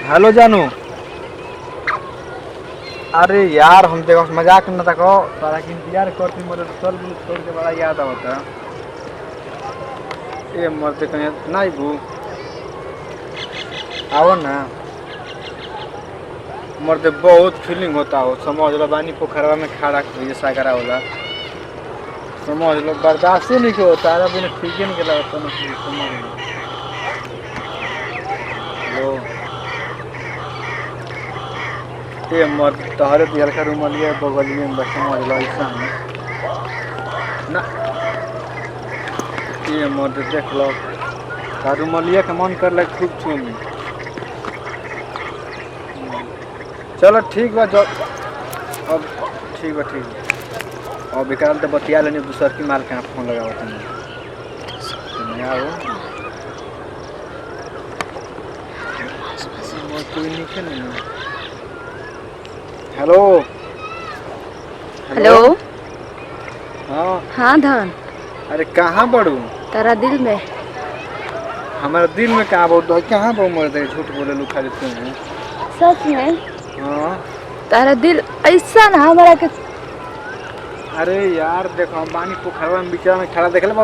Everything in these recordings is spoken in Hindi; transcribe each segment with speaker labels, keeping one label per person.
Speaker 1: हेलो जानू। अरे यार हम देखो मजाक न तको तारा के इंतजार करती मरे चल बुल छोड़ के बड़ा याद आवता। ए मरते कहीं नहीं बू आओ ना। मरते बहुत फीलिंग होता हो समझ लो बानी पोखरवा में खड़ा करिए सागरा वाला समझ लो बर्दाश्त ही नहीं होता है बिना ठीक ही नहीं के लगता ना समझ लो। लो ये मर तहरे दियल का रुमलिया बगलिए में बस समझ लो ऐसा ना। ये मर देख लो रुमलिया का मन कर लग खूब छूमी। चलो ठीक बा जो अब ठीक बा ठीक बा अब विकाल तो बतिया लेने दूसर की माल के फोन लगाओ तुम आओ कोई नीचे नहीं। Hello
Speaker 2: hello.
Speaker 1: हाँ
Speaker 2: हाँ धन।
Speaker 1: अरे कहाँ बढ़ू
Speaker 2: तारा दिल में
Speaker 1: हमारे दिल में कहाँ बहुत कहाँ बहुत मर दे झूठ बोले लू खाली तुम।
Speaker 2: सच में
Speaker 1: हाँ
Speaker 2: तारा दिल ऐसा ना हमारा के।
Speaker 1: अरे यार देखो हम पानी पोखरवा में बीच में खड़ा देख ले न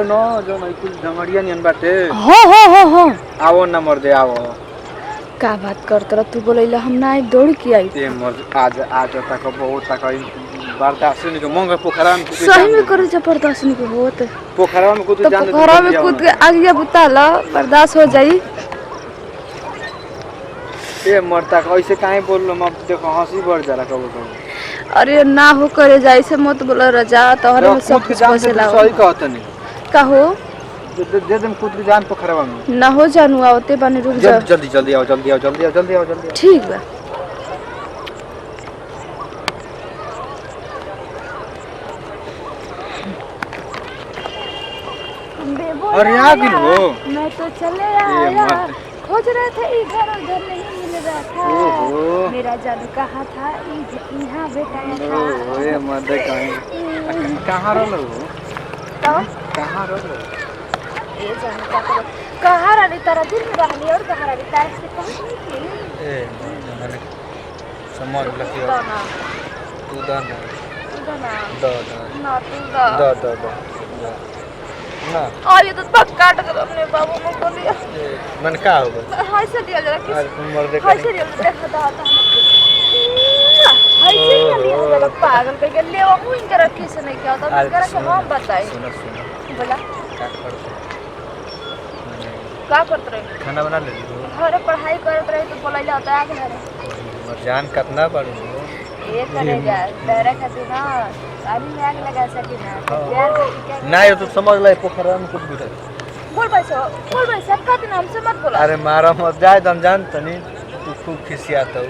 Speaker 1: जो नहीं कुछ झमड़िया नियन बाटे।
Speaker 2: हो
Speaker 1: आओ ना मर दे आओ।
Speaker 2: का बात करत रह तू बोले हम ना आई दौड़ के आई
Speaker 1: ते मर आज आज तक बहुत तक बर्दाश्त नहीं के मंग पोखरवा में
Speaker 2: सही में करे जबरदस्त नहीं होत
Speaker 1: पोखरवा में कूद
Speaker 2: तो
Speaker 1: जान
Speaker 2: पोखरवा में कूद के आगे बुता ला बर्दाश्त हो जाई।
Speaker 1: ए मरता ऐसे काहे बोल लो अब देखो हंसी बढ़ जाला कबो कबो।
Speaker 2: अरे ना हो करे जाए से मत बोल रजा तोहरे में सब कुछ बसे लाओ
Speaker 1: सही कहत नहीं
Speaker 2: कहो
Speaker 1: दे दे कूद के जान पोखरवा में
Speaker 2: ना हो जानू आवते बने रुक जा
Speaker 1: जल्दी जल्दी आओ जल्दी आओ जल्दी आओ जल्दी आओ जल्दी आओ।
Speaker 2: ठीक बा
Speaker 1: अरे आ गई हो।
Speaker 2: मैं तो चले आया खोज रहे थे इधर उधर नहीं मिल रहा था।
Speaker 1: ओहो
Speaker 2: मेरा जादू कहाँ था यहाँ बेटा था।
Speaker 1: ओए मत कहीं कहाँ रहलो
Speaker 2: तो
Speaker 1: कहाँ रहलो
Speaker 2: ये जाने क्या करो कहाँ रहली तारा दिल में रहली और कहाँ रहली तारा से कहीं नहीं थी।
Speaker 1: ए मैंने समझ लगी
Speaker 2: दो ना
Speaker 1: तू दा ना
Speaker 2: दो ना
Speaker 1: दा
Speaker 2: ना तू दा
Speaker 1: दा दा दा ना
Speaker 2: और ये तो बक काट कर अपने बाबू को बोलिए
Speaker 1: मन का होगा
Speaker 2: हाय से दिया जरा किस
Speaker 1: आज तुम मर दे
Speaker 2: हाय से दिया देखो दा था हाय से दिया जरा पागल करके ले वो मुंह कर किस नहीं क्या होता मैं करा के हम बताई
Speaker 1: सुनो सुनो
Speaker 2: बोला
Speaker 1: क्या करते
Speaker 2: का करत रहे
Speaker 1: खाना बना ले
Speaker 2: घरे पढ़ाई करत रहे तो बोला जाता है घरे
Speaker 1: मर जान कितना पड़ू
Speaker 2: ये करेगा तेरे खातिर ना शादी में आग लगा सकी ना प्यार करके क्या
Speaker 1: नहीं तो समझ ले पोखरा में कुछ भी
Speaker 2: बोल भाई सब का दिन हमसे मत बोला।
Speaker 1: अरे मारा मत जाए दम जान तनी तू खूब खिसियाता हो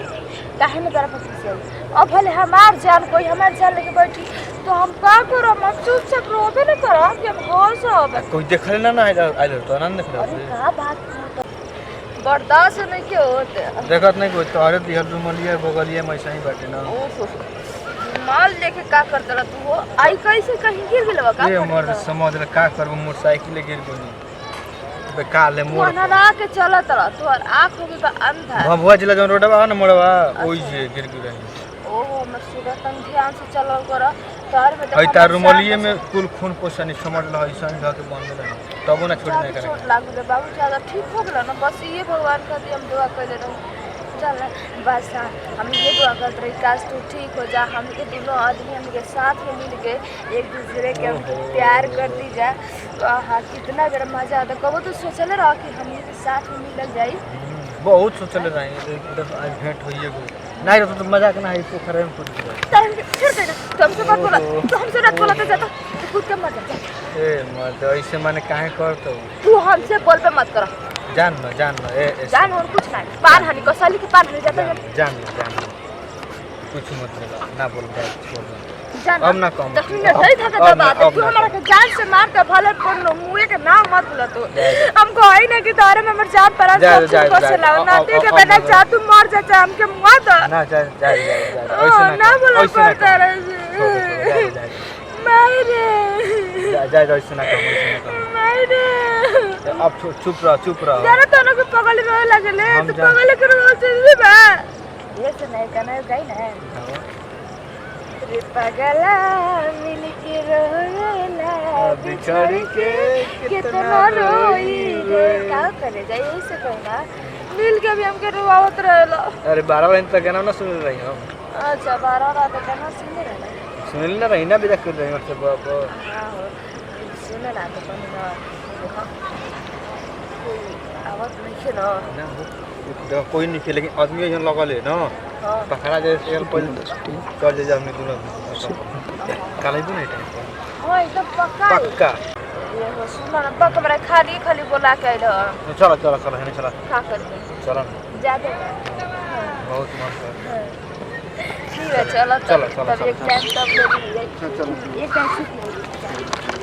Speaker 2: काहे में तेरा पति से अब भले हमार जान कोई हमार जान लेके बैठी तो हम का करो हम चुपचाप रोबे न करो कि हम होश अब
Speaker 1: कोई देखले ना ना आइल तो आनंद देख
Speaker 2: अरे का बात बर्दाश्त नहीं के होते
Speaker 1: देखत नहीं कोई तोहरे दिहल रुमलिया बगलिया में ऐसा ही बैठे ना
Speaker 2: माल लेके का करत रह तू हो आई कैसे कहीं गिर गेलवा का
Speaker 1: ये मर समझ ले का करबो मोटरसाइकिल गिर गई बेकाले मोड़
Speaker 2: ना के चलत रह तोर आंख हो गई अंधा
Speaker 1: भभुआ जिला जो रोडवा ना मोड़वा ओई जे गिर गई रही।
Speaker 2: ओहो मैं सीधा तन ध्यान से चलल कर तार में
Speaker 1: हई तार रुमलिए में कुल खून पोषण समझ ल ऐसा ही ध के बंद रहे तबो ना छोड़ नहीं करे
Speaker 2: चोट लाग गए बाबू ज्यादा ठीक हो गेल ना बस ये भगवान का हम दुआ कर रहे चल बस हम ये दुआ करते रही काश तू ठीक हो जा हम के दोनों आदमी हम के साथ में मिल के एक दूसरे के प्यार करती जा तो हाँ कितना बेर मजा आता कबो तो सोचले रह कि हम के साथ में मिल जाई
Speaker 1: बहुत सोचले रही इधर आज भेंट होइए गो नहीं तो मजाक ना है पोखरे में कूद गए
Speaker 2: फिर दे तुमसे मत बोला तो हमसे मत बोला तो जाता खुद के मत जा
Speaker 1: ए मत ऐसे माने काहे करतो
Speaker 2: तू हमसे बोल पे मत करो
Speaker 1: जान ना ए
Speaker 2: जान और कुछ नहीं पान हानि को साली के पान हानि जाता है
Speaker 1: जान कुछ मत बोला ना बोल छोड़
Speaker 2: जान
Speaker 1: अब ना कम
Speaker 2: 10 मिनट नहीं था तो बात तू हमारा के जान से मार के भले पर मुंह के नाम मत बोला तू हमको आई ना कि तारे में हमर जान पर सब कुछ से लाओ ना ते के बिना जा तू मर जा जा हमके मुआ दो
Speaker 1: ना जा
Speaker 2: ऐसे ना बोला पड़ता रे मेरे
Speaker 1: जा ऐसे ना कम
Speaker 2: मेरे
Speaker 1: अब चुप रह
Speaker 2: जरा तो ना को पगल में लगले तो पगल करो से गाना गाई ना रे पगला मिल के रोएला
Speaker 1: बिछड़ के
Speaker 2: कितना रोई रे का करे जाए ऐसे कहना मिल के भी हमके रुआवत रहेला।
Speaker 1: अरे 12 बजे तक गाना ना सुन रही हम।
Speaker 2: अच्छा 12 रात गाना सुने रहला
Speaker 1: सुन ना रही ना भी तक कर रही मतलब बाप
Speaker 2: हां हो सुने ना तो पनि ना कोई आवाज नहीं खेल
Speaker 1: ना देखो कोई नहीं खेले लेकिन आदमी यहाँ लगा ले ना
Speaker 2: हां
Speaker 1: पकड़ा जैसे एल पल कर दे हमने दोनों काले भी नहीं टाइम
Speaker 2: हां एकदम पक्का
Speaker 1: पक्का
Speaker 2: ये हो सुन ना पक्का मेरा खाली खाली बोला के आइल
Speaker 1: चलो चलो चलो है चलो
Speaker 2: खा कर
Speaker 1: चलो
Speaker 2: ज्यादा
Speaker 1: बहुत मस्त है
Speaker 2: ठीक है चलो
Speaker 1: चलो, चलो,
Speaker 2: तब
Speaker 1: चलो।
Speaker 2: एक टाइम तब ले लीजिए
Speaker 1: चलो
Speaker 2: एक टाइम